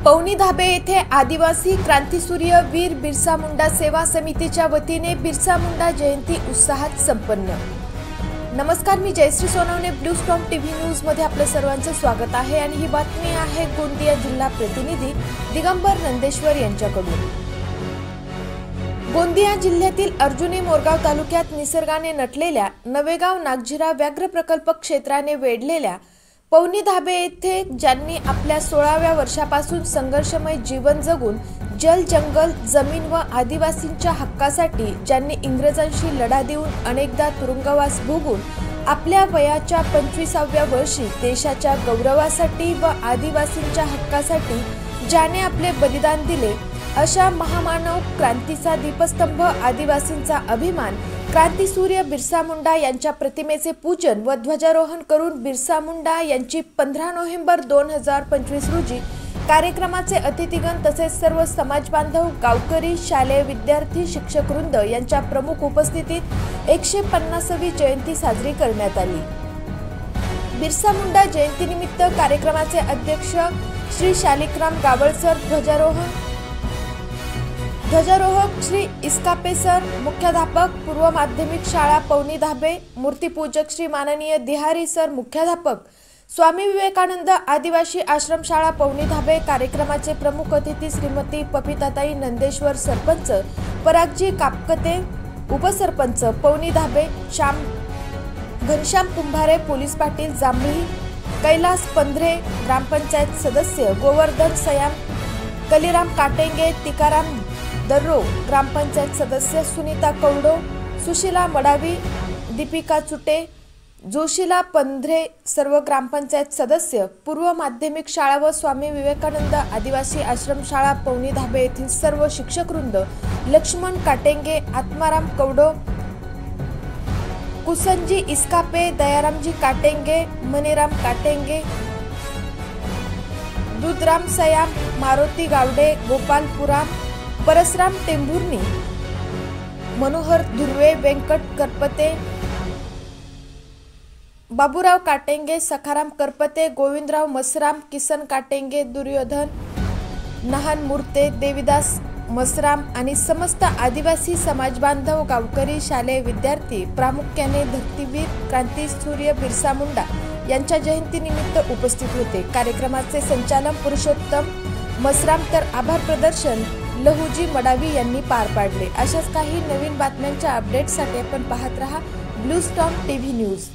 पवनी धाबे येथे आदिवासी क्रांतीसूर्य वीर बिरसा मुंडा सेवा समितीच्या वतीने बिरसा मुंडा जयंती उत्साहात संपन्न। नमस्कार, मी Jayashree Sonawane, blue storm TV news मध्ये आपलं सर्वांचं स्वागत आहे आणि ही बातमी आहे गोंदिया जिल्हा प्रतिनिधी दिगंबर नंदेश्वर यांच्याकडून। गोंदिया जिल्ह्यातील अर्जुनी मोरगाव तालुक्यात निसर्गाने नटलेल्या नवेगाव नागझिरा व्याघ्र प्रकल्प क्षेत्राने वेढलेल्या पवनी धाबे येथे ज्यांनी आपल्या 16व्या वर्षापासून संघर्षमय जीवन जगून जल, जंगल, जमीन व आदिवासींच्या हक्कासाठी ज्यांनी इंग्रजांशी लढा देऊन अनेकदा तुरुंगवास भोगून आपल्या वयाच्या 25व्या वर्षी देशाच्या गौरवासाठी व आदिवासींच्या हक्कासाठी ज्याने आपले बलिदान दिले, अशा महामानव क्रांतीचा दीपस्तंभ आदिवासींचा अभिमान क्रांतीसूर्य बिरसा मुंडा यांच्या प्रतिमेचे पूजन व ध्वजारोहण करून बिरसा मुंडा यांची 15 नोव्हेंबर 2025 रोजी कार्यक्रमाचे अतिथीगण तसेच सर्व समाज बांधव, गावकरी, शालेय विद्यार्थी, शिक्षकवृंद यांच्या प्रमुख उपस्थितीत 150वी जयंती साजरी करण्यात आली। बिरसा मुंडा जयंतीनिमित्त कार्यक्रमाचे अध्यक्ष श्री शालिकराम गावळसर, ध्वजारोहक श्री इस्कापे सर, मुख्याध्यापक पूर्व माध्यमिक शाळा पवनी धाबे, मूर्तिपूजक श्री माननीय दिहारी सर, मुख्याध्यापक स्वामी विवेकानंद आदिवासी आश्रम शाळा पवनी धाबे, कार्यक्रमाचे प्रमुख अतिथी श्रीमती पपिताताई नंदेश्वर, सरपंच परागजी कापकते, उपसरपंच पवनी धाबे घनश्याम कुंभारे, पोलीस पाटील जांभळी, कैलास पंधरे, ग्रामपंचायत सदस्य गोवर्धन सयाम, कलीराम काटेंगे, तिकाराम दर्रो, ग्रामपंचायत सदस्य सुनीता कौडो, सुशीला मडावी, दीपिका चुटे, जोशीला पंधरे, सर्व ग्रामपंचायत सदस्य, पूर्व माध्यमिक शाळा व स्वामी विवेकानंद आदिवासी आश्रम शाळा पवनी धाबे येथील सर्व शिक्षकवृंद, लक्ष्मण काटेंगे, आत्माराम कौडो, कुसंजी इस्कापे, दयारामजी काटेंगे, मनीराम काटेंगे, दुधराम सयाम, मारुती गावडे, गोपाल पुराम, परसराम टेंभुर्णी, मनोहर धुर्वे, वेंकट करपते, बाबूराव काटेंगे, सखाराम करपते, गोविंदराव मसराम, किसन काटेंगे, दुर्योधन नहान मूर्ते, देविदास मसराम आणि समस्त आदिवासी समाज बांधव, गावकरी, शालेय विद्यार्थी प्रामुख्याने धरतीवीर क्रांतीसूर्य बिरसा मुंडा यांच्या जयंतीनिमित्त उपस्थित होते। कार्यक्रमाचे संचालन पुरुषोत्तम मसराम तर आभार प्रदर्शन लहुजी मडावी यांनी पार पाडले। अशाच काही नवीन बातम्यांच्या अपडेट्ससाठी आपण पाहत रहा ब्लू स्टॉर्म टीव्ही न्यूज।